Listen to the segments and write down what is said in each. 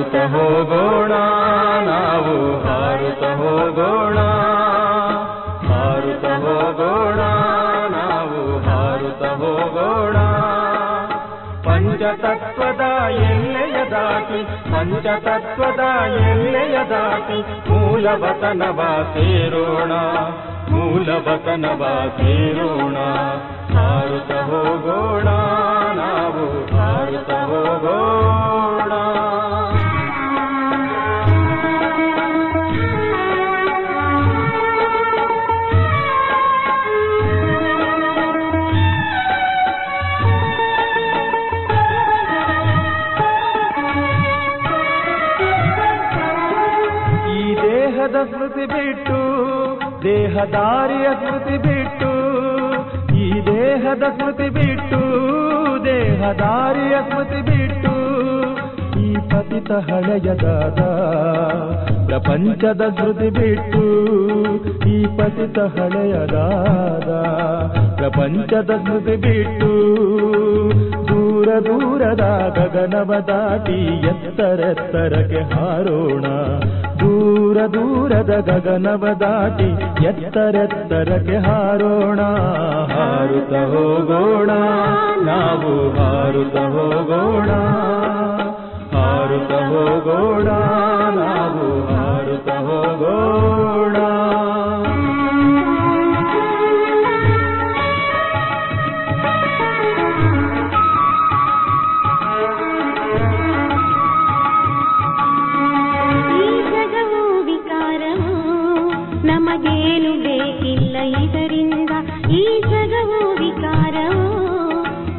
ಹಾರುತ್ತ ಹೋಗೋಣ ನಾವು ಹಾರುತ್ತ ಹೋಗೋಣ, ಹಾರುತ್ತ ಹೋಗೋಣ ನಾವು ಹಾರುತ್ತ ಹೋಗೋಣ. ಪಂಚತತ್ವದ ಎಲ್ಲೆಯ ದಾಟಿ, ಪಂಚತತ್ವದ ಎಲ್ಲೆಯ ದಾಟಿ ಮೂಲವತನವ ಸೇರೋಣ, ಮೂಲವತನವ ಸೇರೋಣ. ಹಾರುತ್ತ ಹೋಗೋಣ ನಾವು ಹಾರುತ್ತ ಹೋಗೋಣ. ಈ ದೇಹದ ಸ್ಮೃತಿ ಬಿಟ್ಟು, ದೇಹದಾರಿಯ ಸ್ಮೃತಿ ಬಿಟ್ಟು, ಈ ದೇಹದ ಸ್ಮೃತಿ ಬಿಟ್ಟು, ದೇಹದಾರಿಯ ಸ್ಮೃತಿ ಬಿಟ್ಟು, ಈ ಪತಿತ ಹಳೆಯದಾದ ಪ್ರಪಂಚದ ಸ್ಮೃತಿ ಬಿಟ್ಟು, ಈ ಪತಿತ ಹಳೆಯದಾದ ಪ್ರಪಂಚದ ಸ್ಮೃತಿ ಬಿಟ್ಟು, ದೂರ ದೂರದ ಗಗನವ ದಾಟಿ ಎತ್ತರೆತ್ತರಕ್ಕೆ ಹಾರೋಣ, ದೂರ ದೂರದ ಗಗನವ ದಾಟಿ ಎತ್ತರೆತ್ತರಕ್ಕೆ ಹಾರೋಣ. ಹಾರುತ್ತ ಹೋಗೋಣ ನಾವು ಹಾರುತ್ತ ಹೋಗೋಣ, ಹಾರುತ್ತ ಹೋಗೋಣ ನಾವು ಹಾರುತ್ತ ಹೋಗೋಣ. ನಮಗೇನು ಬೇಕಿಲ್ಲ ಇದರಿಂದ, ಈ ಜಗವು ವಿಕಾರವು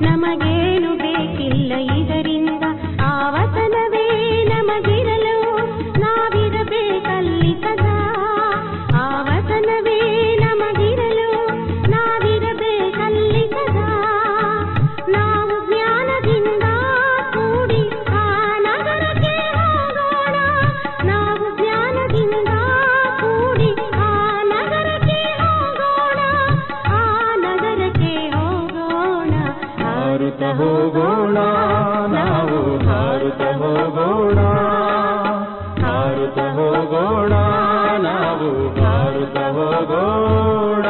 ನಮಗೇನು ಬೇಕಿಲ್ಲ ಇದರಿಂದ. ಆವತನವೇ ನಮಗಿರಲು ನಾವಿರಬೇಕಲ್ಲಿ ಸದಾ, ಆವತನವೇ ನಮಗಿರಲು ನಾವಿರಬೇಕಲ್ಲಿ ಸದಾ. ನಾವು ಜ್ಞಾನದಿಂದ ಕೂಡಿ ಆ ನಗರಕ್ಕೆ ಹೋಗೋಣ, ನಾವು ಜ್ಞಾನದಿಂದ ಕೂಡಿ ಆ ನಗರಕ್ಕೆ ಹೋಗೋಣ, ಆ ನಗರಕ್ಕೆ ಹೋಗೋಣ. ಹಾರುತ್ತ ಹೋಗೋಣ ನಾವು ಹಾರುತ್ತ ಹೋಗೋಣ, ಹಾರುತ್ತ ಹೋಗೋಣ ನಾವು ಹಾರುತ್ತ ಹೋಗೋಣ.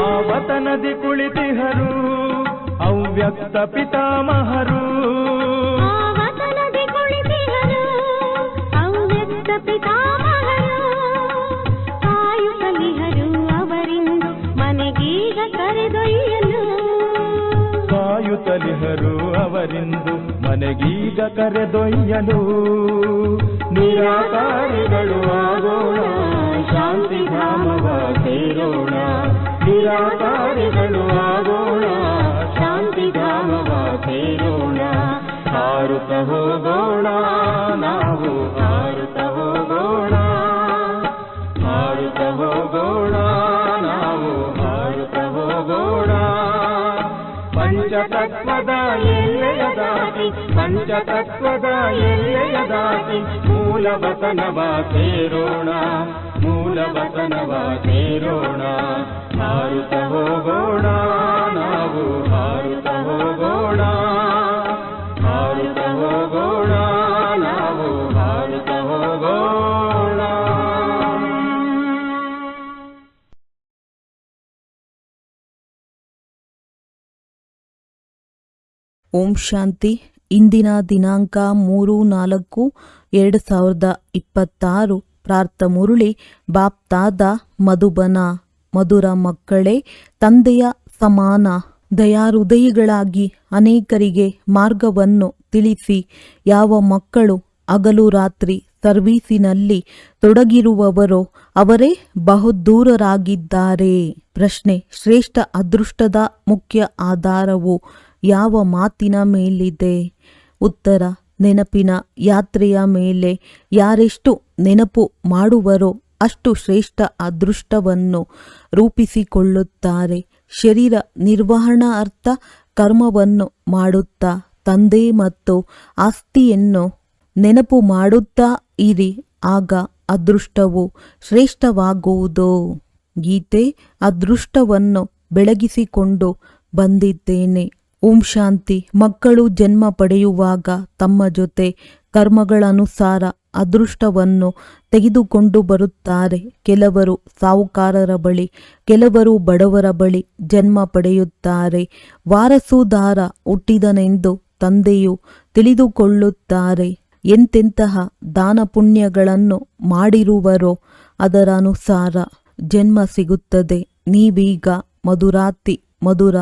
ಆವತನದಿ ಕುಳಿತಿಹರು ಅವ್ಯಕ್ತ ಪಿತಾಮಹರು, ಆವತನದಿ ಕುಳಿತಿಹರು ಅವ್ಯಕ್ತ ಪಿತಾಮಹರು. ಕಾಯುತ್ತಲಿಹರು ಅವರಿಂದು ಮನೆಗೀಗ ಕರೆದೊಯ್ಯಲು, ಕಾಯುತ್ತಲಿಹರು ಅವರಿಂದು ಮನೆಗೀಗ ಕರೆದೊಯ್ಯಲು. ನಿರಾಕಾರಿಗಳು ಆಗೋಣ ಶಾಂತಿಧಾಮವ ಸೇರೋಣ, ನಿರಾಕಾರಿಗಳು ಆಗೋಣ ಶಾಂತಿಧಾಮವ ಸೇರೋಣ. ಹಾರುತ್ತ ಹೋಗೋಣ ನಾವು ಹಾರುತ್ತ ಹೋಗೋಣ, ಹಾರುತ್ತ ಹೋಗೋಣ ನಾವು ಹಾರುತ್ತ ಹೋಗೋಣ. ಪಂಚತತ್ವದ ಎಲ್ಲೆಯ ದಾಟಿ, ಪಂಚತತ್ವದ ಎಲ್ಲೆಯ ದಾಟಿ ಮೂಲವತನವ ಸೇರೋಣ, ಮೂಲವತನವ ಸೇರೋಣ. ಹಾರುತ್ತ ಹೋಗೋಣ ನಾವು ಹಾರುತ್ತ ಹೋಗೋಣ, ಹಾರುತ್ತ ಹೋಗೋಣ ನಾವು ಹಾರುತ್ತ ಹೋಗೋಣ. ಓಂ ಶಾಂತಿ. ಇಂದಿನ ದಿನಾಂಕ 3/4/2026. ಪ್ರಾರ್ಥ ಮುರುಳಿ ಬಾಪ್ತಾದ ಮಧುಬನ. ಮಧುರ ಮಕ್ಕಳೇ, ತಂದೆಯ ಸಮಾನ ದಯಾಹೃದಯಿಗಳಾಗಿ ಅನೇಕರಿಗೆ ಮಾರ್ಗವನ್ನು ತಿಳಿಸಿ. ಯಾವ ಮಕ್ಕಳು ಹಗಲು ರಾತ್ರಿ ಸರ್ವೀಸಿನಲ್ಲಿ ತೊಡಗಿರುವವರೋ ಅವರೇ ಬಹುದೂರರಾಗಿದ್ದಾರೆ. ಪ್ರಶ್ನೆ: ಶ್ರೇಷ್ಠ ಅದೃಷ್ಟದ ಮುಖ್ಯ ಆಧಾರವು ಯಾವ ಮಾತಿನ ಮೇಲಿದೆ? ಉತ್ತರ: ನೆನಪಿನ ಯಾತ್ರೆಯ ಮೇಲೆ. ಯಾರೆಷ್ಟು ನೆನಪು ಮಾಡುವರೋ ಅಷ್ಟು ಶ್ರೇಷ್ಠ ಅದೃಷ್ಟವನ್ನು ರೂಪಿಸಿಕೊಳ್ಳುತ್ತಾರೆ. ಶರೀರ ನಿರ್ವಹಣಾರ್ಥ ಕರ್ಮವನ್ನು ಮಾಡುತ್ತಾ ತಂದೆ ಮತ್ತು ಆಸ್ತಿಯನ್ನು ನೆನಪು ಮಾಡುತ್ತಾ ಇರಿ, ಆಗ ಅದೃಷ್ಟವು ಶ್ರೇಷ್ಠವಾಗುವುದು. ಗೀತೆ. ಅದೃಷ್ಟವನ್ನು ಬೆಳಗಿಸಿಕೊಂಡು ಬಂದಿದ್ದೇನೆ. ಓಂ ಶಾಂತಿ. ಮಕ್ಕಳು ಜನ್ಮ ಪಡೆಯುವಾಗ ತಮ್ಮ ಜೊತೆ ಕರ್ಮಗಳನುಸಾರ ಅದೃಷ್ಟವನ್ನು ತೆಗೆದುಕೊಂಡು ಬರುತ್ತಾರೆ. ಕೆಲವರು ಸಾಹುಕಾರರ ಬಳಿ, ಕೆಲವರು ಬಡವರ ಬಳಿ ಜನ್ಮ ಪಡೆಯುತ್ತಾರೆ. ವಾರಸುದಾರ ಹುಟ್ಟಿದನೆಂದು ತಂದೆಯು ತಿಳಿದುಕೊಳ್ಳುತ್ತಾರೆ. ಎಂತೆಂತಹ ದಾನ ಪುಣ್ಯಗಳನ್ನು ಮಾಡಿರುವರೋ ಅದರ ಅನುಸಾರ ಜನ್ಮ ಸಿಗುತ್ತದೆ. ನೀವೀಗ ಮಧುರಾತಿ ಮಧುರ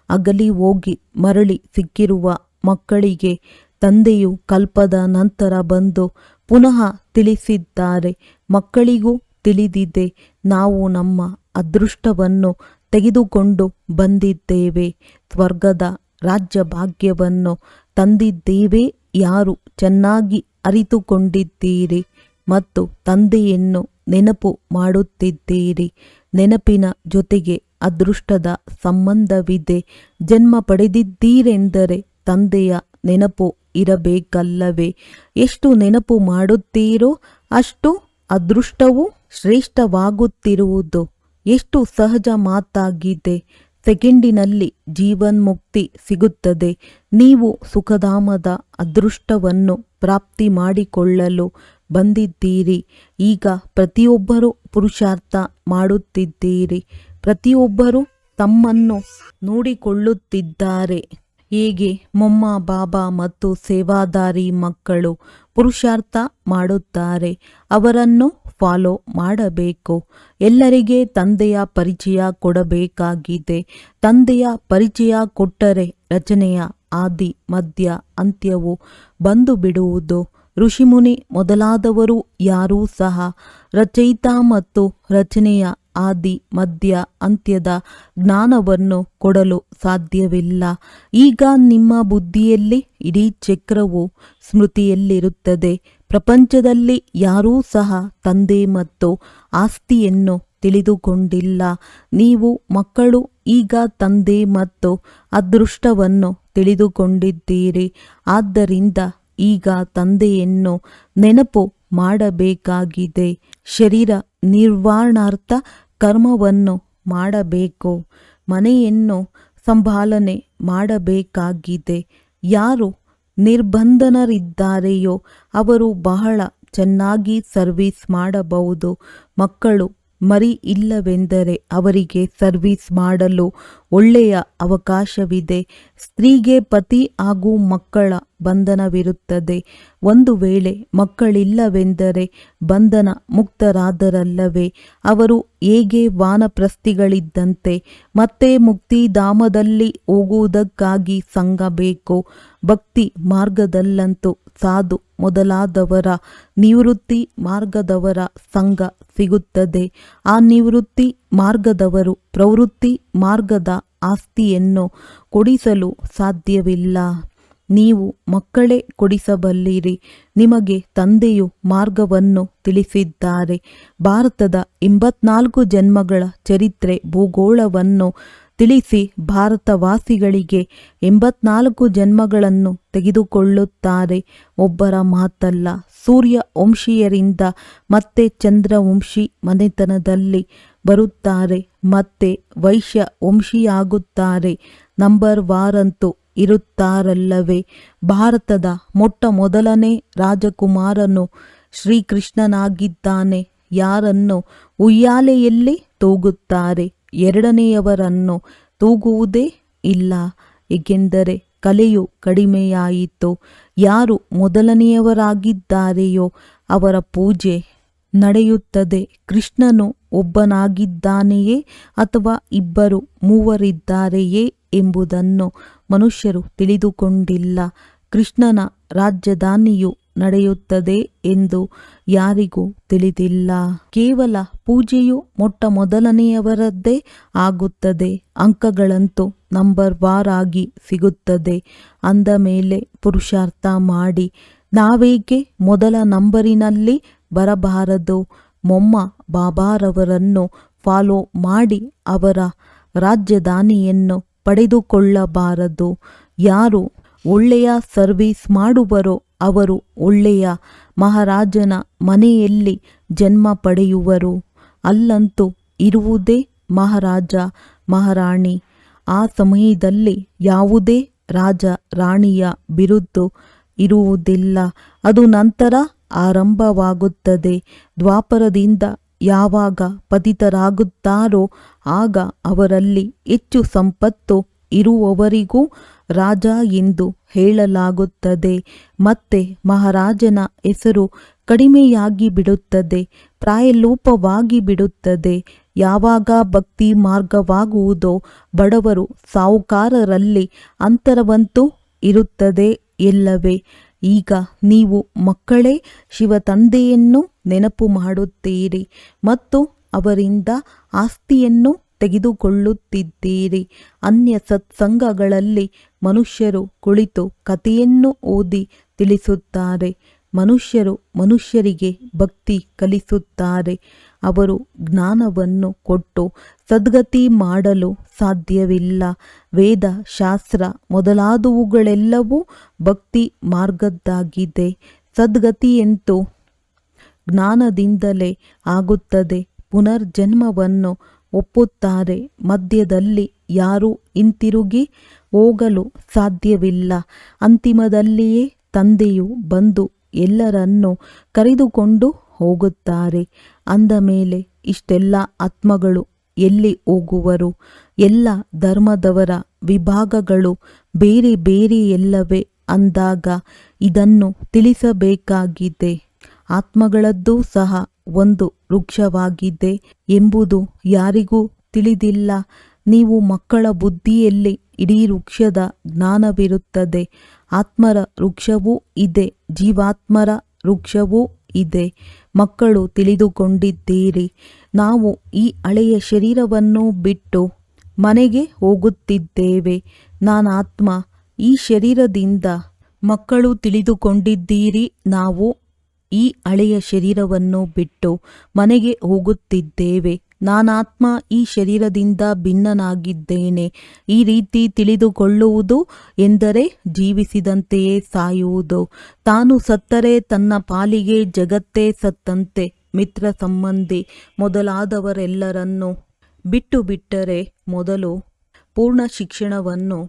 ಅಗಲಿ ಹೋಗಿ ಮರಳಿ ಸಿಕ್ಕಿರುವ ಮಕ್ಕಳಿಗೆ ತಂದೆಯು ಕಲ್ಪದ ನಂತರ ಬಂದು ಪುನಃ ತಿಳಿಸಿದ್ದಾರೆ. ಮಕ್ಕಳಿಗೂ ತಿಳಿದಿದೆ, ನಾವು ನಮ್ಮ ಅದೃಷ್ಟವನ್ನು ತೆಗೆದುಕೊಂಡು ಬಂದಿದ್ದೇವೆ, ಸ್ವರ್ಗದ ರಾಜ್ಯ ಭಾಗ್ಯವನ್ನು ತಂದಿದ್ದೇವೆ. ಯಾರು ಚೆನ್ನಾಗಿ ಅರಿತುಕೊಂಡಿದ್ದೀರಿ ಮತ್ತು ತಂದೆಯನ್ನು ನೆನಪು ಮಾಡುತ್ತಿದ್ದೀರಿ. ನೆನಪಿನ ಜೊತೆಗೆ ಅದೃಷ್ಟದ ಸಂಬಂಧವಿದೆ. ಜನ್ಮ ಪಡೆದಿದ್ದೀರೆಂದರೆ ತಂದೆಯ ನೆನಪು ಇರಬೇಕಲ್ಲವೇ? ಎಷ್ಟು ನೆನಪು ಮಾಡುತ್ತೀರೋ ಅಷ್ಟು ಅದೃಷ್ಟವು ಶ್ರೇಷ್ಠವಾಗುತ್ತಿರುವುದು ಎಷ್ಟು ಸಹಜ ಮಾತಾಗಿದೆ. ಸೆಕೆಂಡಿನಲ್ಲಿ ಜೀವನ್ಮುಕ್ತಿ ಸಿಗುತ್ತದೆ. ನೀವು ಸುಖಧಾಮದ ಅದೃಷ್ಟವನ್ನು ಪ್ರಾಪ್ತಿ ಮಾಡಿಕೊಳ್ಳಲು ಬಂದಿದ್ದೀರಿ. ಈಗ ಪ್ರತಿಯೊಬ್ಬರೂ ಪುರುಷಾರ್ಥ ಮಾಡುತ್ತಿದ್ದೀರಿ. ಪ್ರತಿಯೊಬ್ಬರೂ ತಮ್ಮನ್ನು ನೋಡಿಕೊಳ್ಳುತ್ತಿದ್ದಾರೆ. ಹೇಗೆ ಮೊಮ್ಮ, ಬಾಬಾ ಮತ್ತು ಸೇವಾದಾರಿ ಮಕ್ಕಳು ಪುರುಷಾರ್ಥ ಮಾಡುತ್ತಾರೆ, ಅವರನ್ನು ಫಾಲೋ ಮಾಡಬೇಕು. ಎಲ್ಲರಿಗೆ ತಂದೆಯ ಪರಿಚಯ ಕೊಡಬೇಕಾಗಿದೆ. ತಂದೆಯ ಪರಿಚಯ ಕೊಟ್ಟರೆ ರಚನೆಯ ಆದಿ ಮಧ್ಯ ಅಂತ್ಯವು ಬಂದು ಬಿಡುವುದು. ಋಷಿಮುನಿ ಮೊದಲಾದವರು ಯಾರೂ ಸಹ ರಚಯಿತ ಮತ್ತು ರಚನೆಯ ಆದಿ ಮಧ್ಯ ಅಂತ್ಯದ ಜ್ಞಾನವನ್ನು ಕೊಡಲು ಸಾಧ್ಯವಿಲ್ಲ. ಈಗ ನಿಮ್ಮ ಬುದ್ಧಿಯಲ್ಲಿ ಇಡೀ ಚಕ್ರವು ಸ್ಮೃತಿಯಲ್ಲಿರುತ್ತದೆ. ಪ್ರಪಂಚದಲ್ಲಿ ಯಾರೂ ಸಹ ತಂದೆ ಮತ್ತು ಆಸ್ತಿಯನ್ನು ತಿಳಿದುಕೊಂಡಿಲ್ಲ. ನೀವು ಮಕ್ಕಳು ಈಗ ತಂದೆ ಮತ್ತು ಅದೃಷ್ಟವನ್ನು ತಿಳಿದುಕೊಂಡಿದ್ದೀರಿ. ಆದ್ದರಿಂದ ಈಗ ತಂದೆಯನ್ನು ನೆನಪು ಮಾಡಬೇಕಾಗಿದೆ. ಶರೀರ ನಿರ್ವಹಣಾರ್ಥ ಕರ್ಮವನ್ನು ಮಾಡಬೇಕು. ಮನೆಯನ್ನು ಸಂಭಾಲನೆ ಮಾಡಬೇಕಾಗಿದೆ. ಯಾರು ನಿರ್ಬಂಧನರಿದ್ದಾರೆಯೋ ಅವರು ಬಹಳ ಚೆನ್ನಾಗಿ ಸರ್ವಿಸ್ ಮಾಡಬಹುದು. ಮಕ್ಕಳು ಮರಿ ಇಲ್ಲವೆಂದರೆ ಅವರಿಗೆ ಸರ್ವಿಸ್ ಮಾಡಲು ಒಳ್ಳೆಯ ಅವಕಾಶವಿದೆ. ಸ್ತ್ರೀಗೆ ಪತಿ ಹಾಗೂ ಮಕ್ಕಳ ಬಂಧನವಿರುತ್ತದೆ. ಒಂದು ವೇಳೆ ಮಕ್ಕಳಿಲ್ಲವೆಂದರೆ ಬಂಧನ ಮುಕ್ತರಾದರಲ್ಲವೇ? ಅವರು ಹೇಗೆ ವಾನಪ್ರಸ್ಥಿಗಳಿದ್ದಂತೆ ಮತ್ತೆ ಮುಕ್ತಿಧಾಮದಲ್ಲಿ ಹೋಗುವುದಕ್ಕಾಗಿ ಸಂಘ ಬೇಕು. ಭಕ್ತಿ ಮಾರ್ಗದಲ್ಲಂತೂ ಸಾಧು ಮೊದಲಾದವರ ನಿವೃತ್ತಿ ಮಾರ್ಗದವರ ಸಂಘ ಸಿಗುತ್ತದೆ. ಆ ನಿವೃತ್ತಿ ಮಾರ್ಗದವರು ಪ್ರವೃತ್ತಿ ಮಾರ್ಗದ ಆಸ್ತಿಯನ್ನು ಕೊಡಿಸಲು ಸಾಧ್ಯವಿಲ್ಲ. ನೀವು ಮಕ್ಕಳೇ ಕೊಡಿಸಬಲ್ಲಿರಿ. ನಿಮಗೆ ತಂದೆಯು ಮಾರ್ಗವನ್ನು ತಿಳಿಸಿದ್ದಾರೆ. ಭಾರತದ 84 ಜನ್ಮಗಳ ಚರಿತ್ರೆ ಭೂಗೋಳವನ್ನು ತಿಳಿಸಿ ಭಾರತವಾಸಿಗಳಿಗೆ 84 ಜನ್ಮಗಳನ್ನು ತೆಗೆದುಕೊಳ್ಳುತ್ತಾರೆ. ಒಬ್ಬರ ಮಾತಲ್ಲ. ಸೂರ್ಯ ವಂಶೀಯರಿಂದ ಮತ್ತೆ ಚಂದ್ರವಂಶಿ ಮನೆತನದಲ್ಲಿ ಬರುತ್ತಾರೆ, ಮತ್ತೆ ವೈಶ್ಯ ವಂಶಿಯಾಗುತ್ತಾರೆ. ನಂಬರ್ ವಾರಂತೂ ಇರುತ್ತಾರಲ್ಲವೇ? ಭಾರತದ ಮೊಟ್ಟ ಮೊದಲನೇ ರಾಜಕುಮಾರನು ಶ್ರೀಕೃಷ್ಣನಾಗಿದ್ದಾನೆ. ಯಾರನ್ನು ಉಯ್ಯಾಲೆಯಲ್ಲಿ ತೂಗುತ್ತಾರೆ, ಎರಡನೆಯವರನ್ನು ತೂಗುವುದೇ ಇಲ್ಲ, ಏಕೆಂದರೆ ಕಲೆಯು ಕಡಿಮೆಯಾಯಿತು. ಯಾರು ಮೊದಲನೆಯವರಾಗಿದ್ದಾರೆಯೋ ಅವರ ಪೂಜೆ ನಡೆಯುತ್ತದೆ. ಕೃಷ್ಣನು ಒಬ್ಬನಾಗಿದ್ದಾನೆಯೇ ಅಥವಾ ಇಬ್ಬರು ಮೂವರಿದ್ದಾರೆಯೇ ಎಂಬುದನ್ನು ಮನುಷ್ಯರು ತಿಳಿದುಕೊಂಡಿಲ್ಲ. ಕೃಷ್ಣನ ರಾಜಧಾನಿಯು ನಡೆಯುತ್ತದೆ ಎಂದು ಯಾರಿಗೂ ತಿಳಿದಿಲ್ಲ. ಕೇವಲ ಪೂಜೆಯು ಮೊಟ್ಟ ಮೊದಲನೆಯವರದ್ದೇ ಆಗುತ್ತದೆ. ಅಂಕಗಳಂತೂ ನಂಬರ್ ವಾರಾಗಿ ಸಿಗುತ್ತದೆ. ಅಂದ ಮೇಲೆ ಪುರುಷಾರ್ಥ ಮಾಡಿ. ನಾವೇಕೆ ಮೊದಲ ನಂಬರಿನಲ್ಲಿ ಬರಬಾರದು? ಮೊಮ್ಮ ಬಾಬಾರವರನ್ನು ಫಾಲೋ ಮಾಡಿ ಅವರ ರಾಜಧಾನಿಯನ್ನು ಪಡೆದುಕೊಳ್ಳಬಾರದು? ಯಾರು ಒಳ್ಳೆಯ ಸರ್ವಿಸ್ ಮಾಡುವರೋ ಅವರು ಒಳ್ಳೆಯ ಮಹಾರಾಜನ ಮನೆಯಲ್ಲಿ ಜನ್ಮ ಪಡೆಯುವರು. ಅಲ್ಲಂತೂ ಇರುವುದೇ ಮಹಾರಾಜ ಮಹಾರಾಣಿ. ಆ ಸಮಯದಲ್ಲಿ ಯಾವುದೇ ರಾಜ ರಾಣಿಯ ಬಿರುದು ಇರುವುದಿಲ್ಲ. ಅದು ನಂತರ ಆರಂಭವಾಗುತ್ತದೆ. ದ್ವಾಪರದಿಂದ ಯಾವಾಗ ಪತಿತರಾಗುತ್ತಾರೋ ಆಗ ಅವರಲ್ಲಿ ಹೆಚ್ಚು ಸಂಪತ್ತು ಇರುವವರಿಗೂ ರಾಜ ಎಂದು ಹೇಳಲಾಗುತ್ತದೆ. ಮತ್ತೆ ಮಹಾರಾಜನ ಹೆಸರು ಕಡಿಮೆಯಾಗಿ ಬಿಡುತ್ತದೆ, ಪ್ರಾಯಲೋಪವಾಗಿ ಬಿಡುತ್ತದೆ. ಯಾವಾಗ ಭಕ್ತಿ ಮಾರ್ಗವಾಗುವುದೋ ಬಡವರು ಸಾಹುಕಾರರಲ್ಲಿ ಅಂತರವಂತೂ ಇರುತ್ತದೆ ಎಲ್ಲವೇ. ಈಗ ನೀವು ಮಕ್ಕಳೇ ಶಿವ ತಂದೆಯನ್ನು ನೆನಪು ಮಾಡುತ್ತೀರಿ ಮತ್ತು ಅವರಿಂದ ಆಸ್ತಿಯನ್ನು ತೆಗೆದುಕೊಳ್ಳುತ್ತಿದ್ದೀರಿ. ಅನ್ಯ ಸತ್ಸಂಗಗಳಲ್ಲಿ ಮನುಷ್ಯರು ಕುಳಿತು ಕಥೆಯನ್ನು ಓದಿ ತಿಳಿಸುತ್ತಾರೆ. ಮನುಷ್ಯರು ಮನುಷ್ಯರಿಗೆ ಭಕ್ತಿ ಕಲಿಸುತ್ತಾರೆ. ಅವರು ಜ್ಞಾನವನ್ನು ಕೊಟ್ಟು ಸದ್ಗತಿ ಮಾಡಲು ಸಾಧ್ಯವಿಲ್ಲ. ವೇದ ಶಾಸ್ತ್ರ ಮೊದಲಾದವುಗಳೆಲ್ಲವೂ ಭಕ್ತಿ ಮಾರ್ಗದ್ದಾಗಿದೆ. ಸದ್ಗತಿಯಂತೂ ಜ್ಞಾನದಿಂದಲೇ ಆಗುತ್ತದೆ. ಪುನರ್ಜನ್ಮವನ್ನು ಒಪ್ಪುತ್ತಾರೆ. ಮಧ್ಯದಲ್ಲಿ ಯಾರೂ ಹಿಂತಿರುಗಿ ಹೋಗಲು ಸಾಧ್ಯವಿಲ್ಲ. ಅಂತಿಮದಲ್ಲಿಯೇ ತಂದೆಯು ಬಂದು ಎಲ್ಲರನ್ನೂ ಕರೆದುಕೊಂಡು ಹೋಗುತ್ತಾರೆ. ಅಂದ ಮೇಲೆ ಇಷ್ಟೆಲ್ಲ ಆತ್ಮಗಳು ಎಲ್ಲಿ ಹೋಗುವರು? ಎಲ್ಲ ಧರ್ಮದವರ ವಿಭಾಗಗಳು ಬೇರೆ ಬೇರೆಯಲ್ಲವೇ ಅಂದಾಗ ಇದನ್ನು ತಿಳಿಸಬೇಕಾಗಿದೆ. ಆತ್ಮಗಳದ್ದು ಸಹ ಒಂದು ವೃಕ್ಷವಾಗಿದೆ ಎಂಬುದು ಯಾರಿಗೂ ತಿಳಿದಿಲ್ಲ. ನೀವು ಮಕ್ಕಳ ಬುದ್ಧಿಯಲ್ಲಿ ಇಡೀ ವೃಕ್ಷದ ಜ್ಞಾನವಿರುತ್ತದೆ. ಆತ್ಮರ ವೃಕ್ಷವೂ ಇದೆ, ಜೀವಾತ್ಮರ ವೃಕ್ಷವೂ ಇದೆ. ಮಕ್ಕಳು ತಿಳಿದುಕೊಂಡಿದ್ದೀರಿ. ನಾವು ಈ ಹಳೆಯ ಶರೀರವನ್ನು ಬಿಟ್ಟು ಮನೆಗೆ ಹೋಗುತ್ತಿದ್ದೇವೆ. ನಾನಾತ್ಮ ಈ ಶರೀರದಿಂದ. ಮಕ್ಕಳು ತಿಳಿದುಕೊಂಡಿದ್ದೀರಿ. ನಾವು ಈ ಹಳೆಯ ಶರೀರವನ್ನು ಬಿಟ್ಟು ಮನೆಗೆ ಹೋಗುತ್ತಿದ್ದೇವೆ. ನಾನಾತ್ಮ ಈ ಶರೀರದಿಂದ ಭಿನ್ನನಾಗಿದ್ದೇನೆ. ಈ ರೀತಿ ತಿಳಿದುಕೊಳ್ಳುವುದು ಎಂದರೆ ಜೀವಿಸಿದಂತೆಯೇ ಸಾಯುವುದು. ತಾನು ಸತ್ತರೆ ತನ್ನ ಪಾಲಿಗೆ ಜಗತ್ತೇ ಸತ್ತಂತೆ. ಮಿತ್ರ ಸಂಬಂಧಿ ಮೊದಲಾದವರೆಲ್ಲರನ್ನು ಬಿಟ್ಟು ಬಿಟ್ಟರೆ ಮೊದಲು ಪೂರ್ಣ ಶಿಕ್ಷಣವನ್ನು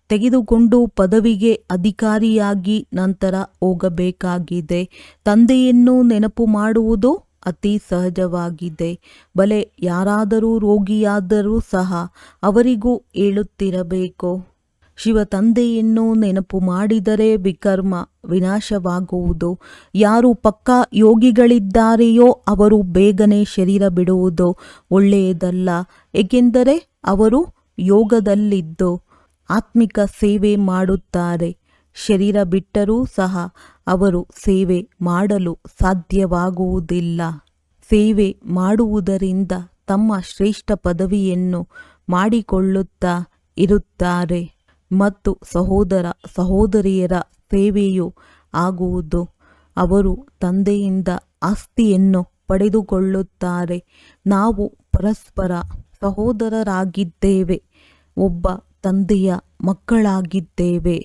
ತೆಗೆದುಕೊಂಡು ಪದವಿಗೆ ಅಧಿಕಾರಿಯಾಗಿ ನಂತರ ಹೋಗಬೇಕಾಗಿದೆ. ತಂದೆಯನ್ನು ನೆನಪು ಮಾಡುವುದು ಅತಿ ಸಹಜವಾಗಿದೆ. ಬಲೆ ಯಾರಾದರೂ ರೋಗಿಯಾದರೂ ಸಹ ಅವರಿಗೂ ಹೇಳುತ್ತಿರಬೇಕು. ಶಿವ ತಂದೆಯನ್ನು ನೆನಪು ಮಾಡಿದರೆ ವಿಕರ್ಮ ವಿನಾಶವಾಗುವುದು. ಯಾರು ಪಕ್ಕಾ ಯೋಗಿಗಳಿದ್ದಾರೆಯೋ ಅವರು ಬೇಗನೆ ಶರೀರ ಬಿಡುವುದು ಒಳ್ಳೆಯದಲ್ಲ. ಏಕೆಂದರೆ ಅವರು ಯೋಗದಲ್ಲಿದ್ದು ಆತ್ಮಿಕ ಸೇವೆ ಮಾಡುತ್ತಾರೆ. ಶರೀರ ಬಿಟ್ಟರೂ ಸಹ ಅವರು ಸೇವೆ ಮಾಡಲು ಸಾಧ್ಯವಾಗುವುದಿಲ್ಲ. ಸೇವೆ ಮಾಡುವುದರಿಂದ ತಮ್ಮ ಶ್ರೇಷ್ಠ ಪದವಿಯನ್ನು ಮಾಡಿಕೊಳ್ಳುತ್ತಾ ಇರುತ್ತಾರೆ ಮತ್ತು ಸಹೋದರ ಸಹೋದರಿಯರ ಸೇವೆಯೂ ಆಗುವುದು. ಅವರು ತಂದೆಯಿಂದ ಆಸ್ತಿಯನ್ನು ಪಡೆದುಕೊಳ್ಳುತ್ತಾರೆ. ನಾವು ಪರಸ್ಪರ ಸಹೋದರರಾಗಿದ್ದೇವೆ, ಒಬ್ಬ ತಂದೆಯ ಮಕ್ಕಳಾಗಿದ್ದೇವೆ.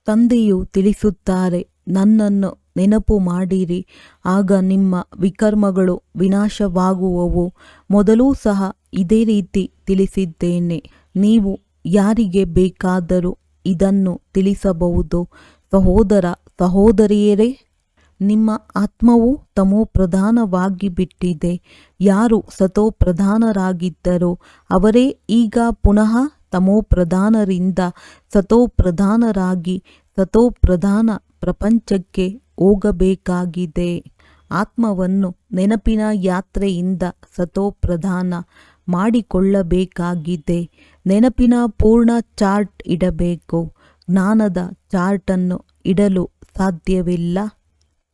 ತಂದೆಯು ತಿಳಿಸುತ್ತಾರೆ, ನನ್ನನ್ನು ನೆನಪು ಮಾಡಿರಿ, ಆಗ ನಿಮ್ಮ ವಿಕರ್ಮಗಳು ವಿನಾಶವಾಗುವವು. ಮೊದಲೂ ಸಹ ಇದೇ ರೀತಿ ತಿಳಿಸಿದ್ದೇನೆ. ನೀವು ಯಾರಿಗೆ ಬೇಕಾದರೂ ಇದನ್ನು ತಿಳಿಸಬಹುದು. ಸಹೋದರ ಸಹೋದರಿಯರೇ, ನಿಮ್ಮ ಆತ್ಮವು ತಮೋಪ್ರಧಾನವಾಗಿ ಬಿಟ್ಟಿದೆ. ಯಾರು ಸತೋಪ್ರಧಾನರಾಗಿದ್ದರೋ ಅವರೇ ಈಗ ಪುನಃ ತಮೋಪ್ರಧಾನರಿಂದ ಸತೋಪ್ರಧಾನರಾಗಿ ಸತೋಪ್ರಧಾನ ಪ್ರಪಂಚಕ್ಕೆ ಹೋಗಬೇಕಾಗಿದೆ. ಆತ್ಮವನ್ನು ನೆನಪಿನ ಯಾತ್ರೆಯಿಂದ ಸತೋಪ್ರಧಾನ ಮಾಡಿಕೊಳ್ಳಬೇಕಾಗಿದೆ. ನೆನಪಿನ ಪೂರ್ಣ ಚಾರ್ಟ್ ಇಡಬೇಕು. ಜ್ಞಾನದ ಚಾರ್ಟನ್ನು ಇಡಲು ಸಾಧ್ಯವಿಲ್ಲ.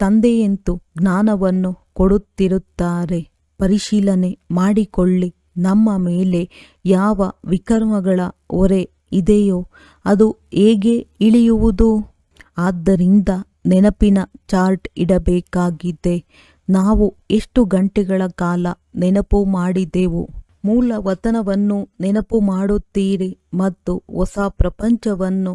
ತಂದೆಯಂತೂ ಜ್ಞಾನವನ್ನು ಕೊಡುತ್ತಿರುತ್ತಾರೆ. ಪರಿಶೀಲನೆ ಮಾಡಿಕೊಳ್ಳಿ. ನಮ್ಮ ಮೇಲೆ ಯಾವ ವಿಕರ್ಮಗಳ ಹೊರೆ ಇದೆಯೋ ಅದು ಹೇಗೆ ಇಳಿಯುವುದು? ಆದ್ದರಿಂದ ನೆನಪಿನ ಚಾರ್ಟ್ ಇಡಬೇಕಾಗಿದೆ. ನಾವು ಎಷ್ಟು ಗಂಟೆಗಳ ಕಾಲ ನೆನಪು ಮಾಡಿದೆವು? ಮೂಲ ವತನವನ್ನು ನೆನಪು ಮಾಡುತ್ತೀರಿ ಮತ್ತು ಹೊಸ ಪ್ರಪಂಚವನ್ನು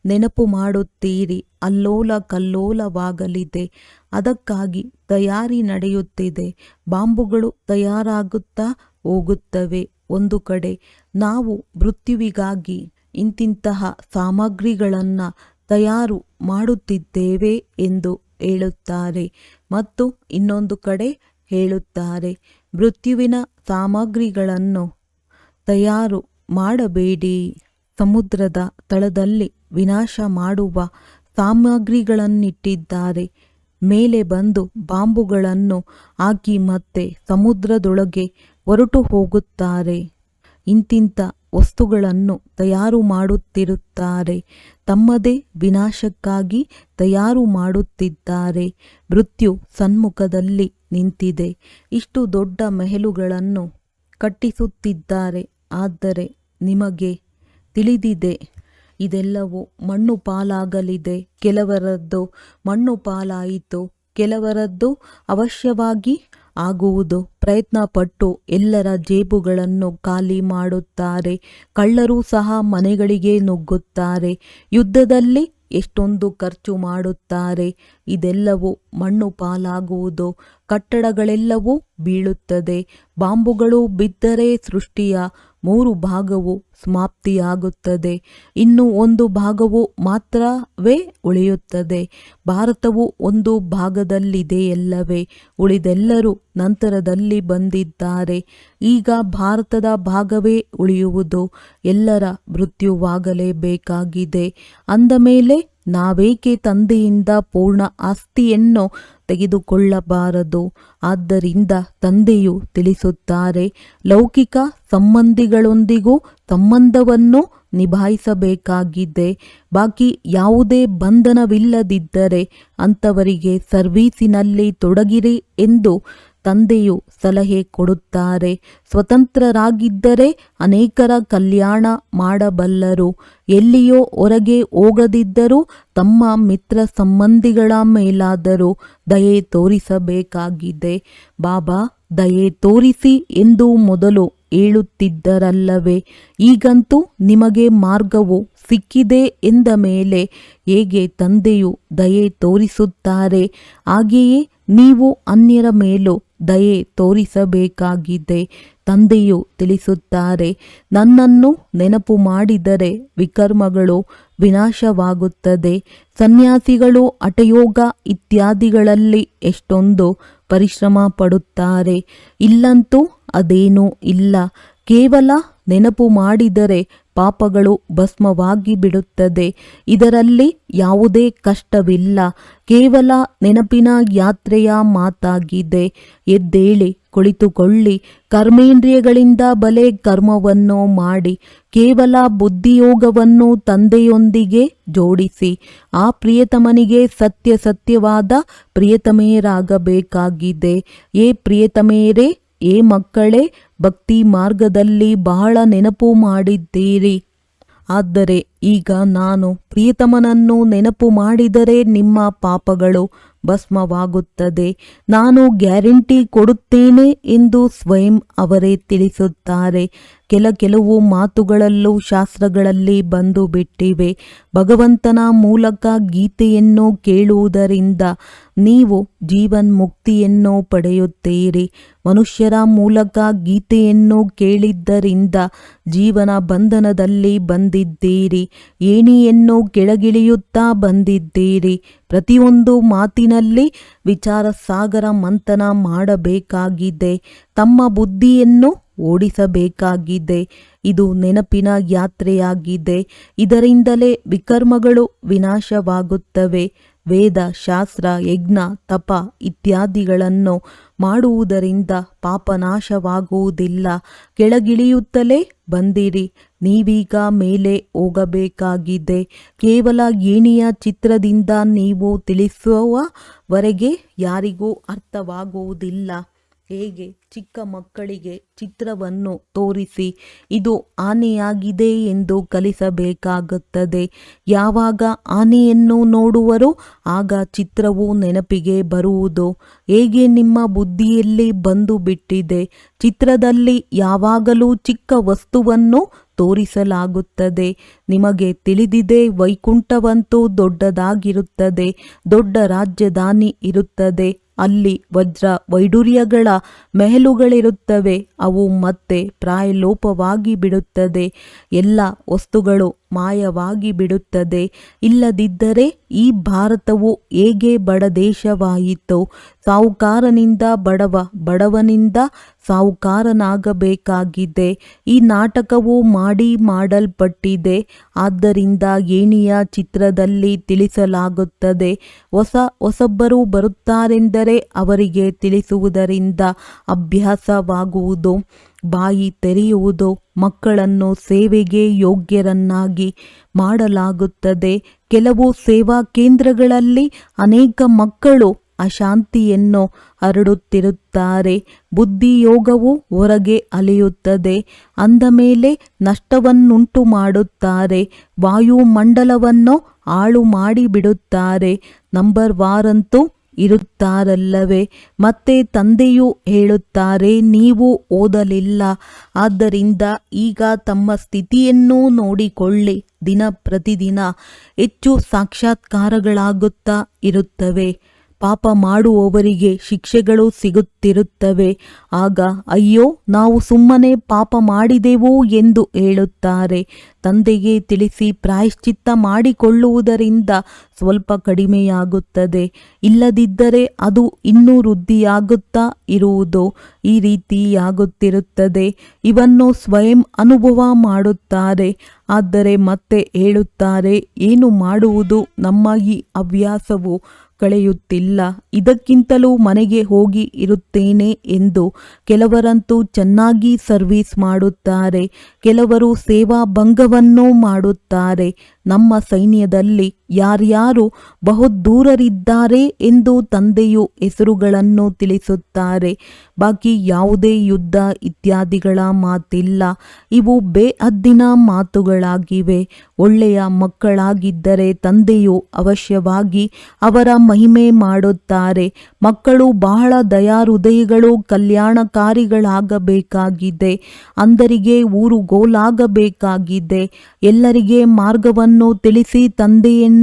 ನೆನಪು ಮಾಡುತ್ತೀರಿ. ಅಲ್ಲೋಲ ಕಲ್ಲೋಲವಾಗಲಿದೆ. ಅದಕ್ಕಾಗಿ ತಯಾರಿ ನಡೆಯುತ್ತಿದೆ. ಬಾಂಬುಗಳು ತಯಾರಾಗುತ್ತಾ ಹೋಗುತ್ತವೆ. ಒಂದು ಕಡೆ ನಾವು ಮೃತ್ಯುವಿಗಾಗಿ ಇಂತಿಂತಹ ಸಾಮಗ್ರಿಗಳನ್ನು ತಯಾರು ಮಾಡುತ್ತಿದ್ದೇವೆ ಎಂದು ಹೇಳುತ್ತಾರೆ ಮತ್ತು ಇನ್ನೊಂದು ಕಡೆ ಹೇಳುತ್ತಾರೆ, ಮೃತ್ಯುವಿನ ಸಾಮಗ್ರಿಗಳನ್ನು ತಯಾರು ಮಾಡಬೇಡಿ. ಸಮುದ್ರದ ತಳದಲ್ಲಿ ವಿನಾಶ ಮಾಡುವ ಸಾಮಗ್ರಿಗಳನ್ನಿಟ್ಟಿದ್ದಾರೆ. ಮೇಲೆ ಬಂದು ಬಾಂಬುಗಳನ್ನು ಹಾಕಿ ಮತ್ತೆ ಸಮುದ್ರದೊಳಗೆ ಹೊರಟು ಹೋಗುತ್ತಾರೆ. ಇಂತಿಂಥ ವಸ್ತುಗಳನ್ನು ತಯಾರು ಮಾಡುತ್ತಿರುತ್ತಾರೆ. ತಮ್ಮದೇ ವಿನಾಶಕ್ಕಾಗಿ ತಯಾರು ಮಾಡುತ್ತಿದ್ದಾರೆ. ಮೃತ್ಯು ಸನ್ಮುಖದಲ್ಲಿ ನಿಂತಿದೆ. ಇಷ್ಟು ದೊಡ್ಡ ಮೆಹಲುಗಳನ್ನು ಕಟ್ಟಿಸುತ್ತಿದ್ದಾರೆ. ಆದರೆ ನಿಮಗೆ ತಿಳಿದಿದೆ ಇದೆಲ್ಲವೂ ಮಣ್ಣು ಪಾಲಾಗಲಿದೆ. ಕೆಲವರದ್ದು ಮಣ್ಣು ಪಾಲಾಯಿತು, ಕೆಲವರದ್ದು ಅವಶ್ಯವಾಗಿ ಆಗುವುದು. ಪ್ರಯತ್ನ ಪಟ್ಟು ಎಲ್ಲರ ಜೇಬುಗಳನ್ನು ಖಾಲಿ ಮಾಡುತ್ತಾರೆ. ಕಳ್ಳರು ಸಹ ಮನೆಗಳಿಗೆ ನುಗ್ಗುತ್ತಾರೆ. ಯುದ್ಧದಲ್ಲಿ ಎಷ್ಟೊಂದು ಖರ್ಚು ಮಾಡುತ್ತಾರೆ. ಇದೆಲ್ಲವೂ ಮಣ್ಣು ಪಾಲಾಗುವುದು. ಕಟ್ಟಡಗಳೆಲ್ಲವೂ ಬೀಳುತ್ತದೆ. ಬಾಂಬುಗಳು ಬಿದ್ದರೆ ಸೃಷ್ಟಿಯ 3 ಭಾಗವು ಸಮಾಪ್ತಿಯಾಗುತ್ತದೆ. ಇನ್ನು 1 ಭಾಗವು ಮಾತ್ರವೇ ಉಳಿಯುತ್ತದೆ. ಭಾರತವು 1 ಭಾಗದಲ್ಲಿದೆಯಲ್ಲವೇ? ಉಳಿದೆಲ್ಲರೂ ನಂತರದಲ್ಲಿ ಬಂದಿದ್ದಾರೆ. ಈಗ ಭಾರತದ ಭಾಗವೇ ಉಳಿಯುವುದು. ಎಲ್ಲರ ಮೃತ್ಯುವಾಗಲೇಬೇಕಾಗಿದೆ. ಅಂದ ಮೇಲೆ ನಾವೇಕೆ ತಂದೆಯಿಂದ ಪೂರ್ಣ ಆಸ್ತಿಯನ್ನು ತೆಗೆದುಕೊಳ್ಳಬಾರದು? ಆದ್ದರಿಂದ ತಂದೆಯು ತಿಳಿಸುತ್ತಾರೆ, ಲೌಕಿಕ ಸಂಬಂಧಿಗಳೊಂದಿಗೂ ಸಂಬಂಧವನ್ನು ನಿಭಾಯಿಸಬೇಕಾಗಿದೆ. ಬಾಕಿ ಯಾವುದೇ ಬಂಧನವಿಲ್ಲದಿದ್ದರೆ ಅಂಥವರಿಗೆ ಸರ್ವೀಸಿನಲ್ಲಿ ತೊಡಗಿರಿ ಎಂದು ತಂದೆಯು ಸಲಹೆ ಕೊಡುತ್ತಾರೆ. ಸ್ವತಂತ್ರರಾಗಿದ್ದರೆ ಅನೇಕರ ಕಲ್ಯಾಣ ಮಾಡಬಲ್ಲರು. ಎಲ್ಲಿಯೋ ಹೊರಗೆ ಹೋಗದಿದ್ದರೂ ತಮ್ಮ ಮಿತ್ರ ಸಂಬಂಧಿಗಳ ಮೇಲಾದರೂ ದಯೆ ತೋರಿಸಬೇಕಾಗಿದೆ. ಬಾಬಾ ದಯೆ ತೋರಿಸಿ ಎಂದು ಮೊದಲು ಹೇಳುತ್ತಿದ್ದರಲ್ಲವೇ? ಈಗಂತೂ ನಿಮಗೆ ಮಾರ್ಗವು ಸಿಕ್ಕಿದೆ ಎಂದ ಮೇಲೆ ಹೇಗೆ ತಂದೆಯು ದಯೆ ತೋರಿಸುತ್ತಾರೆ, ಹಾಗೆಯೇ ನೀವು ಅನ್ಯರ ಮೇಲೂ ದಯೆ ತೋರಿಸಬೇಕಾಗಿದೆ. ತಂದೆಯು ತಿಳಿಸುತ್ತಾರೆ, ನನ್ನನ್ನು ನೆನಪು ಮಾಡಿದರೆ ವಿಕರ್ಮಗಳು ವಿನಾಶವಾಗುತ್ತದೆ. ಸನ್ಯಾಸಿಗಳು ಹಠಯೋಗ ಇತ್ಯಾದಿಗಳಲ್ಲಿ ಎಷ್ಟೊಂದು ಪರಿಶ್ರಮ ಪಡುತ್ತಾರೆ. ಇಲ್ಲಂತೂ ಅದೇನೂ ಇಲ್ಲ. ಕೇವಲ ನೆನಪು ಮಾಡಿದರೆ ಪಾಪಗಳು ಭಸ್ಮವಾಗಿ ಬಿಡುತ್ತದೆ. ಇದರಲ್ಲಿ ಯಾವುದೇ ಕಷ್ಟವಿಲ್ಲ. ಕೇವಲ ನೆನಪಿನ ಯಾತ್ರೆಯ ಮಾತಾಗಿದೆ. ಎದ್ದೇಳಿ ಕುಳಿತುಕೊಳ್ಳಿ. ಕರ್ಮೇಂದ್ರಿಯಗಳಿಂದ ಬಲೆ ಕರ್ಮವನ್ನು ಮಾಡಿ ಕೇವಲ ಬುದ್ಧಿಯೋಗವನ್ನು ತಂದೆಯೊಂದಿಗೆ ಜೋಡಿಸಿ ಆ ಪ್ರಿಯತಮನಿಗೆ ಸತ್ಯವಾದ ಪ್ರಿಯತಮೆಯರಾಗಬೇಕಾಗಿದೆ. ಏ ಪ್ರಿಯತಮೆಯರೇ, ಏ ಮಕ್ಕಳೇ, ಭಕ್ತಿ ಮಾರ್ಗದಲ್ಲಿ ಬಹಳ ನೆನಪು ಮಾಡಿದ್ದೀರಿ. ಆದರೆ ಈಗ ನಾನು ಪ್ರಿಯತಮನನ್ನು ನೆನಪು ಮಾಡಿದರೆ ನಿಮ್ಮ ಪಾಪಗಳು ಭಸ್ಮವಾಗುತ್ತದೆ. ನಾನು ಗ್ಯಾರಂಟಿ ಕೊಡುತ್ತೇನೆ ಎಂದು ಸ್ವಯಂ ಅವರೇ ತಿಳಿಸುತ್ತಾರೆ. ಕೆಲವು ಮಾತುಗಳಲ್ಲೂ ಶಾಸ್ತ್ರಗಳಲ್ಲಿ ಬಂದು ಬಿಟ್ಟಿವೆ. ಭಗವಂತನ ಮೂಲಕ ಗೀತೆಯನ್ನು ಕೇಳುವುದರಿಂದ ನೀವು ಜೀವನ್ಮುಕ್ತಿಯನ್ನು ಪಡೆಯುತ್ತೀರಿ. ಮನುಷ್ಯರ ಮೂಲಕ ಗೀತೆಯನ್ನು ಕೇಳಿದ್ದರಿಂದ ಜೀವನ ಬಂಧನದಲ್ಲಿ ಬಂದಿದ್ದೀರಿ. ಏಣಿಯನ್ನು ಕೆಳಗಿಳಿಯುತ್ತಾ ಬಂದಿದ್ದೀರಿ. ಪ್ರತಿಯೊಂದು ಮಾತಿನಲ್ಲಿ ವಿಚಾರ ಸಾಗರ ಮಂಥನ ಮಾಡಬೇಕಾಗಿದೆ. ತಮ್ಮ ಬುದ್ಧಿಯನ್ನು ಓಡಿಸಬೇಕಾಗಿದೆ. ಇದು ನೆನಪಿನ ಯಾತ್ರೆಯಾಗಿದೆ. ಇದರಿಂದಲೇ ವಿಕರ್ಮಗಳು ವಿನಾಶವಾಗುತ್ತವೆ. ವೇದ, ಶಾಸ್ತ್ರ, ಯಜ್ಞ, ತಪ ಇತ್ಯಾದಿಗಳನ್ನು ಮಾಡುವುದರಿಂದ ಪಾಪನಾಶವಾಗುವುದಿಲ್ಲ. ಕೆಳಗಿಳಿಯುತ್ತಲೇ ಬಂದಿರಿ. ನೀವೀಗ ಮೇಲೆ ಹೋಗಬೇಕಾಗಿದೆ. ಕೇವಲ ಏಣಿಯ ಚಿತ್ರದಿಂದ ನೀವು ತಿಳಿಸುವವರೆಗೆ ಯಾರಿಗೂ ಅರ್ಥವಾಗುವುದಿಲ್ಲ. ಹೇಗೆ ಚಿಕ್ಕ ಮಕ್ಕಳಿಗೆ ಚಿತ್ರವನ್ನು ತೋರಿಸಿ ಇದು ಆನೆಯಾಗಿದೆ ಎಂದು ಕಲಿಸಬೇಕಾಗುತ್ತದೆ. ಯಾವಾಗ ಆನೆಯನ್ನು ನೋಡುವರೋ ಆಗ ಚಿತ್ರವು ನೆನಪಿಗೆ ಬರುವುದು. ಹೇಗೆ ನಿಮ್ಮ ಬುದ್ಧಿಯಲ್ಲಿ ಬಂದು ಬಿಟ್ಟಿದೆ. ಚಿತ್ರದಲ್ಲಿ ಯಾವಾಗಲೂ ಚಿಕ್ಕ ವಸ್ತುವನ್ನು ತೋರಿಸಲಾಗುತ್ತದೆ. ನಿಮಗೆ ತಿಳಿದಿದೆ, ವೈಕುಂಠವಂತೂ ದೊಡ್ಡದಾಗಿರುತ್ತದೆ, ದೊಡ್ಡ ರಾಜಧಾನಿ ಇರುತ್ತದೆ. ಅಲ್ಲಿ ವಜ್ರ ವೈಡೂರ್ಯಗಳ ಮೆಹಲುಗಳಿರುತ್ತವೆ. ಅವು ಮತ್ತೆ ಪ್ರಾಯಲೋಪವಾಗಿ ಬಿಡುತ್ತದೆ. ಎಲ್ಲ ವಸ್ತುಗಳು ಮಾಯವಾಗಿ ಬಿಡುತ್ತದೆ. ಇಲ್ಲದಿದ್ದರೆ ಈ ಭಾರತವು ಹೇಗೆ ಬಡದೇಶವಾಯಿತು? ಸಾಹುಕಾರನಿಂದ ಬಡವ, ಬಡವನಿಂದ ಸಾಹುಕಾರನಾಗಬೇಕಾಗಿದೆ. ಈ ನಾಟಕವು ಮಾಡಲ್ಪಟ್ಟಿದೆ. ಆದ್ದರಿಂದ ಏಣಿಯ ಚಿತ್ರದಲ್ಲಿ ತಿಳಿಸಲಾಗುತ್ತದೆ. ಹೊಸಬ್ಬರು ಬರುತ್ತಾರೆಂದರೆ ಅವರಿಗೆ ತಿಳಿಸುವುದರಿಂದ ಅಭ್ಯಾಸವಾಗುವುದು. ಬಾಯಿ ತೆರೆಯುವುದು. ಮಕ್ಕಳನ್ನು ಸೇವೆಗೆ ಯೋಗ್ಯರನ್ನಾಗಿ ಮಾಡಲಾಗುತ್ತದೆ. ಕೆಲವು ಸೇವಾ ಕೇಂದ್ರಗಳಲ್ಲಿ ಅನೇಕ ಮಕ್ಕಳು ಅಶಾಂತಿಯನ್ನು ಹರಡುತ್ತಿರುತ್ತಾರೆ. ಬುದ್ಧಿಯೋಗವು ಹೊರಗೆ ಅಲೆಯುತ್ತದೆ. ಅಂದ ಮೇಲೆ ನಷ್ಟವನ್ನುಂಟು ಮಾಡುತ್ತಾರೆ. ವಾಯುಮಂಡಲವನ್ನು ಹಾಳು ಮಾಡಿಬಿಡುತ್ತಾರೆ. ನಂಬರ್ ವಾರಂತೂ ಇರುತ್ತಾರಲ್ಲವೇ? ಮತ್ತೆ ತಂದೆಯು ಹೇಳುತ್ತಾರೆ, ನೀವು ಓದಲಿಲ್ಲ. ಆದ್ದರಿಂದ ಈಗ ತಮ್ಮ ಸ್ಥಿತಿಯನ್ನು ನೋಡಿಕೊಳ್ಳಿ. ದಿನ ಪ್ರತಿದಿನ ಹೆಚ್ಚು ಸಾಕ್ಷಾತ್ಕಾರಗಳಾಗುತ್ತಾ ಇರುತ್ತವೆ. ಪಾಪ ಮಾಡುವವರಿಗೆ ಶಿಕ್ಷೆಗಳು ಸಿಗುತ್ತಿರುತ್ತವೆ. ಆಗ ಅಯ್ಯೋ, ನಾವು ಸುಮ್ಮನೆ ಪಾಪ ಮಾಡಿದೆವು ಎಂದು ಹೇಳುತ್ತಾರೆ. ತಂದೆಗೆ ತಿಳಿಸಿ ಪ್ರಾಯಶ್ಚಿತ್ತ ಮಾಡಿಕೊಳ್ಳುವುದರಿಂದ ಸ್ವಲ್ಪ ಕಡಿಮೆಯಾಗುತ್ತದೆ. ಇಲ್ಲದಿದ್ದರೆ ಅದು ಇನ್ನೂ ವೃದ್ಧಿಯಾಗುತ್ತಾ ಇರುವುದು. ಈ ರೀತಿಯಾಗುತ್ತಿರುತ್ತದೆ. ಇವನ್ನು ಸ್ವಯಂ ಅನುಭವ ಮಾಡುತ್ತಾರೆ. ಆದರೆ ಮತ್ತೆ ಹೇಳುತ್ತಾರೆ, ಏನು ಮಾಡುವುದು? ನಮ್ಮ ಈ ಹವ್ಯಾಸವು ಕಳೆಯುತ್ತಿಲ್ಲ. ಇದಕ್ಕಿಂತಲೂ ಮನೆಗೆ ಹೋಗಿ ಇರುತ್ತೇನೆ ಎಂದು. ಕೆಲವರಂತೂ ಚೆನ್ನಾಗಿ ಸರ್ವಿಸ್ ಮಾಡುತ್ತಾರೆ. ಕೆಲವರು ಸೇವಾ ಭಂಗವನ್ನು ಮಾಡುತ್ತಾರೆ. ನಮ್ಮ ಸೈನ್ಯದಲ್ಲಿ ಯಾರ್ಯಾರು ಬಹುದೂರರಿದ್ದಾರೆ ಎಂದು ತಂದೆಯು ಹೆಸರುಗಳನ್ನು ತಿಳಿಸುತ್ತಾರೆ. ಬಾಕಿ ಯಾವುದೇ ಯುದ್ಧ ಇತ್ಯಾದಿಗಳ ಮಾತಿಲ್ಲ. ಇವು ಬೇಹದ್ದಿನ ಮಾತುಗಳಾಗಿವೆ. ಒಳ್ಳೆಯ ಮಕ್ಕಳಾಗಿದ್ದರೆ ತಂದೆಯು ಅವಶ್ಯವಾಗಿ ಅವರ ಮಹಿಮೆ ಮಾಡುತ್ತಾರೆ. ಮಕ್ಕಳು ಬಹಳ ದಯಾಹೃದಯಿಗಳು, ಕಲ್ಯಾಣಕಾರಿಗಳಾಗಬೇಕಾಗಿದೆ. ಅಂದರಿಗೆ ಊರುಗೋಲಾಗಬೇಕಾಗಿದೆ. ಎಲ್ಲರಿಗೆ ಮಾರ್ಗವನ್ನು ತಿಳಿಸಿ ತಂದೆಯನ್ನು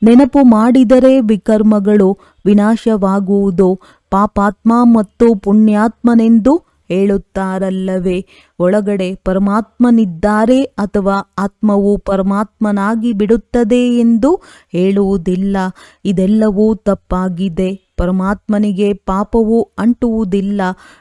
ನೆನಪು ಮಾಡಿದರೆ ವಿಕರ್ಮಗಳು ವಿನಾಶವಾಗುವುದು. ಪಾಪಾತ್ಮ ಮತ್ತು ಪುಣ್ಯಾತ್ಮನೆಂದು ಹೇಳುತ್ತಾರಲ್ಲವೇ? ಒಳಗಡೆ ಪರಮಾತ್ಮನಿದ್ದಾರೆ ಅಥವಾ ಆತ್ಮವು ಪರಮಾತ್ಮನಾಗಿ ಬಿಡುತ್ತದೆ ಎಂದು ಹೇಳುವುದಿಲ್ಲ. ಇದೆಲ್ಲವೂ ತಪ್ಪಾಗಿದೆ. ಪರಮಾತ್ಮನಿಗೆ ಪಾಪವು ಅಂಟುವುದಿಲ್ಲ.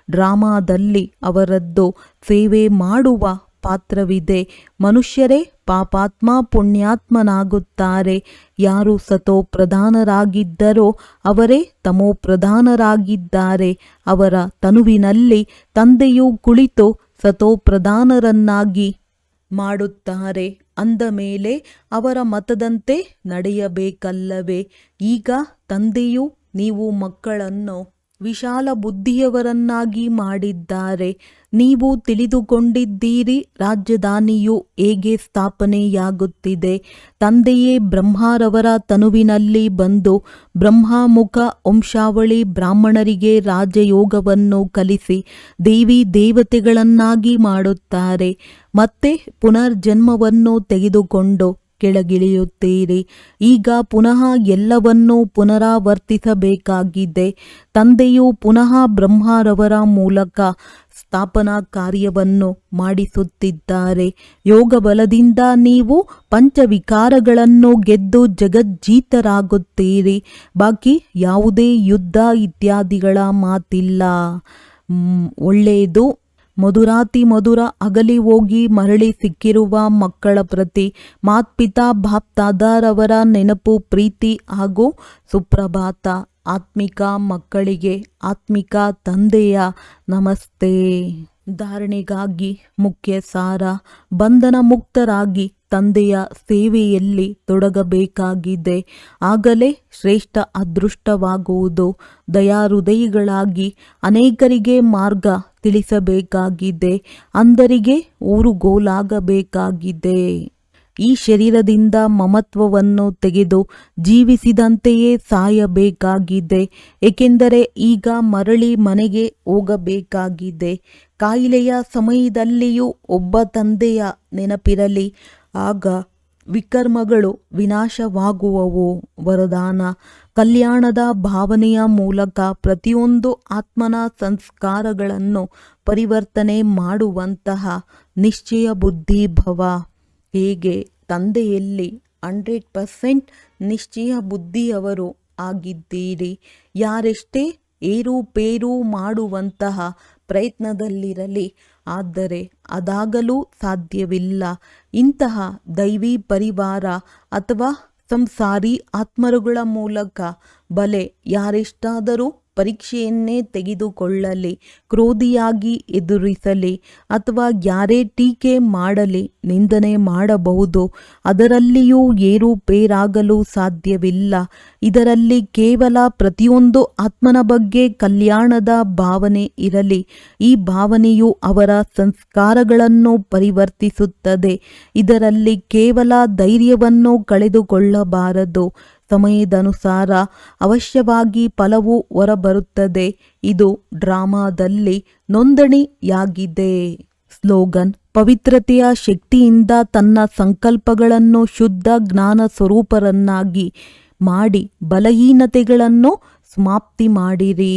ಡ್ರಾಮಾದಲ್ಲಿ ಅವರದ್ದು ಸೇವೆ ಮಾಡುವ ಪಾತ್ರವಿದೆ. ಮನುಷ್ಯರೇ ಪಾಪಾತ್ಮ ಪುಣ್ಯಾತ್ಮನಾಗುತ್ತಾರೆ. ಯಾರು ಸತೋ ಪ್ರಧಾನರಾಗಿದ್ದರೋ ಅವರೇ ತಮೋ ಪ್ರಧಾನರಾಗಿದ್ದಾರೆ. ಅವರ ತನುವಿನಲ್ಲಿ ತಂದೆಯು ಕುಳಿತು ಸತೋ ಪ್ರಧಾನರನ್ನಾಗಿ ಮಾಡುತ್ತಾರೆ. ಅಂದ ಮೇಲೆ ಅವರ ಮತದಂತೆ ನಡೆಯಬೇಕಲ್ಲವೇ? ಈಗ ತಂದೆಯು ನೀವು ಮಕ್ಕಳನ್ನು ವಿಶಾಲ ಬುದ್ಧಿಯವರನ್ನಾಗಿ ಮಾಡಿದ್ದಾರೆ. ನೀವು ತಿಳಿದುಕೊಂಡಿದ್ದೀರಿ ರಾಜಧಾನಿಯು ಹೇಗೆ ಸ್ಥಾಪನೆಯಾಗುತ್ತಿದೆ. ತಂದೆಯೇ ಬ್ರಹ್ಮರವರ ತನುವಿನಲ್ಲಿ ಬಂದು ಬ್ರಹ್ಮಮುಖ ವಂಶಾವಳಿ ಬ್ರಾಹ್ಮಣರಿಗೆ ರಾಜಯೋಗವನ್ನು ಕಲಿಸಿ ದೇವಿ ದೇವತೆಗಳನ್ನಾಗಿ ಮಾಡುತ್ತಾರೆ. ಮತ್ತೆ ಪುನರ್ಜನ್ಮವನ್ನು ತೆಗೆದುಕೊಂಡು ಕೆಳಗಿಳಿಯುತ್ತೀರಿ. ಈಗ ಪುನಃ ಎಲ್ಲವನ್ನೂ ಪುನರಾವರ್ತಿಸಬೇಕಾಗಿದೆ. ತಂದೆಯು ಪುನಃ ಬ್ರಹ್ಮರವರ ಮೂಲಕ ಸ್ಥಾಪನಾ ಕಾರ್ಯವನ್ನು ಮಾಡಿಸುತ್ತಿದ್ದಾರೆ. ಯೋಗ ಬಲದಿಂದ ನೀವು ಪಂಚವಿಕಾರಗಳನ್ನು ಗೆದ್ದು ಜಗಜ್ಜೀತರಾಗುತ್ತೀರಿ. ಬಾಕಿ ಯಾವುದೇ ಯುದ್ಧ ಇತ್ಯಾದಿಗಳ ಮಾತಿಲ್ಲ. ಒಳ್ಳೆಯದು. ಮಧುರಾತಿ ಮಧುರ ಅಗಲಿ ಹೋಗಿ ಮರಳಿ ಸಿಕ್ಕಿರುವ ಮಕ್ಕಳ ಪ್ರತಿ ಮಾತ್ಪಿತಾ ಬಾಪ್ದಾದಾರವರ ನೆನಪು, ಪ್ರೀತಿ ಹಾಗೂ ಸುಪ್ರಭಾತ. ಆತ್ಮಿಕ ಮಕ್ಕಳಿಗೆ ಆತ್ಮಿಕ ತಂದೆಯ ನಮಸ್ತೆ. ಧಾರಣೆಗಾಗಿ ಮುಖ್ಯ ಸಾರ: ಬಂಧನ ಮುಕ್ತರಾಗಿ ತಂದೆಯ ಸೇವೆಯಲ್ಲಿ ತೊಡಗಬೇಕಾಗಿದೆ. ಆಗಲೇ ಶ್ರೇಷ್ಠ ಅದೃಷ್ಟವಾಗುವುದು. ದಯಾಹೃದಯಿಗಳಾಗಿ ಅನೇಕರಿಗೆ ಮಾರ್ಗ ತಿಳಿಸಬೇಕಾಗಿದೆ. ಅಂದರಿಗೆ ಊರುಗೋಲಾಗಬೇಕಾಗಿದೆ. ಈ ಶರೀರದಿಂದ ಮಮತ್ವವನ್ನು ತೆಗೆದು ಜೀವಿಸಿದಂತೆಯೇ ಸಾಯಬೇಕಾಗಿದೆ. ಏಕೆಂದರೆ ಈಗ ಮರಳಿ ಮನೆಗೆ ಹೋಗಬೇಕಾಗಿದೆ. ಕಾಯಿಲೆಯ ಸಮಯದಲ್ಲಿಯೂ ಒಬ್ಬ ತಂದೆಯ ನೆನಪಿರಲಿ, ಆಗ ವಿಕರ್ಮಗಳು ವಿನಾಶವಾಗುವವು. ವರದಾನ: ಕಲ್ಯಾಣದ ಭಾವನೆಯ ಮೂಲಕ ಪ್ರತಿಯೊಂದು ಆತ್ಮನ ಸಂಸ್ಕಾರಗಳನ್ನು ಪರಿವರ್ತನೆ ಮಾಡುವಂತಹ ನಿಶ್ಚಯ ಬುದ್ಧಿ ಭವ. ಹೇಗೆ ತಂದೆಯಲ್ಲಿ 100% ನಿಶ್ಚಯ ಬುದ್ಧಿಯವರು ಆಗಿದ್ದೀರಿ. ಯಾರೆಷ್ಟೇ ಏರುಪೇರು ಮಾಡುವಂತಹ ಪ್ರಯತ್ನದಲ್ಲಿರಲಿ, ಆದರೆ ಅದಾಗಲೂ ಸಾಧ್ಯವಿಲ್ಲ. ಇಂತಹ ದೈವಿ ಪರಿವಾರ ಅಥವಾ ಸಂಸಾರಿ ಆತ್ಮರುಗಳ ಮೂಲಕ ಬಲೆ ಯಾರೆಷ್ಟಾದರೂ ಪರೀಕ್ಷೆಯನ್ನೇ ತೆಗೆದುಕೊಳ್ಳಲಿ, ಕ್ರೋಧಿಯಾಗಿ ಎದುರಿಸಲಿ ಅಥವಾ ಯಾರೇ ಟೀಕೆ ಮಾಡಲಿ, ನಿಂದನೆ ಮಾಡಬಹುದು. ಅದರಲ್ಲಿಯೂ ಏರುಪೇರಾಗಲು ಸಾಧ್ಯವಿಲ್ಲ. ಇದರಲ್ಲಿ ಕೇವಲ ಪ್ರತಿಯೊಂದು ಆತ್ಮನ ಬಗ್ಗೆ ಕಲ್ಯಾಣದ ಭಾವನೆ ಇರಲಿ. ಈ ಭಾವನೆಯು ಅವರ ಸಂಸ್ಕಾರಗಳನ್ನು ಪರಿವರ್ತಿಸುತ್ತದೆ. ಇದರಲ್ಲಿ ಕೇವಲ ಧೈರ್ಯವನ್ನು ಕಳೆದುಕೊಳ್ಳಬಾರದು. ಸಮಯದನುಸಾರ ಅವಶ್ಯವಾಗಿ ಫಲವು ಹೊರಬರುತ್ತದೆ. ಇದು ಡ್ರಾಮಾದಲ್ಲಿ ನೋಂದಣಿಯಾಗಿದೆ. ಸ್ಲೋಗನ್: ಪವಿತ್ರತೆಯ ಶಕ್ತಿಯಿಂದ ತನ್ನ ಸಂಕಲ್ಪಗಳನ್ನು ಶುದ್ಧ ಜ್ಞಾನ ಸ್ವರೂಪರನ್ನಾಗಿ ಮಾಡಿ ಬಲಹೀನತೆಗಳನ್ನು ಸಮಾಪ್ತಿ ಮಾಡಿರಿ.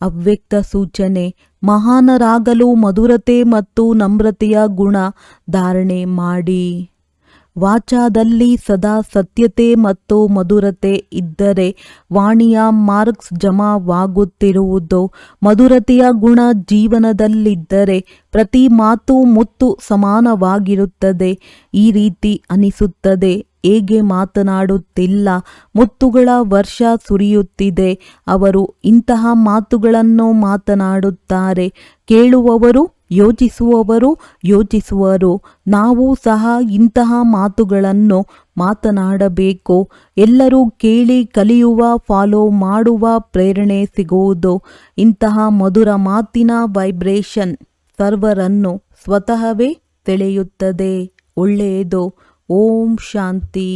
ಅವ್ಯಕ್ತ ಸೂಚನೆ: ಮಹಾನರಾಗಲು ಮಧುರತೆ ಮತ್ತು ನಮ್ರತೆಯ ಗುಣ ಧಾರಣೆ ಮಾಡಿ. ವಾಚಾದಲ್ಲಿ ಸದಾ ಸತ್ಯತೆ ಮತ್ತು ಮಧುರತೆ ಇದ್ದರೆ ವಾಣಿಯ ಮಾರ್ಕ್ಸ್ ಜಮಾವಾಗುತ್ತಿರುವುದು. ಮಧುರತೆಯ ಗುಣ ಜೀವನದಲ್ಲಿದ್ದರೆ ಪ್ರತಿ ಮಾತು ಮುತ್ತು ಸಮಾನವಾಗಿರುತ್ತದೆ. ಈ ರೀತಿ ಅನಿಸುತ್ತದೆ, ಹೇಗೆ ಮಾತನಾಡುತ್ತಿಲ್ಲ, ಮುತ್ತುಗಳ ವರ್ಷ ಸುರಿಯುತ್ತಿದೆ. ಅವರು ಇಂತಹ ಮಾತುಗಳನ್ನು ಮಾತನಾಡುತ್ತಾರೆ. ಕೇಳುವವರು ಯೋಚಿಸುವರು. ನಾವು ಸಹ ಇಂತಹ ಮಾತುಗಳನ್ನು ಮಾತನಾಡಬೇಕು. ಎಲ್ಲರೂ ಕೇಳಿ ಕಲಿಯುವ, ಫಾಲೋ ಮಾಡುವ ಪ್ರೇರಣೆ ಸಿಗುವುದು. ಇಂತಹ ಮಧುರ ಮಾತಿನ ವೈಬ್ರೇಷನ್ ಸರ್ವರನ್ನು ಸ್ವತಃವೇ ಸೆಳೆಯುತ್ತದೆ. ಒಳ್ಳೆಯದು. ಓಂ ಶಾಂತಿ.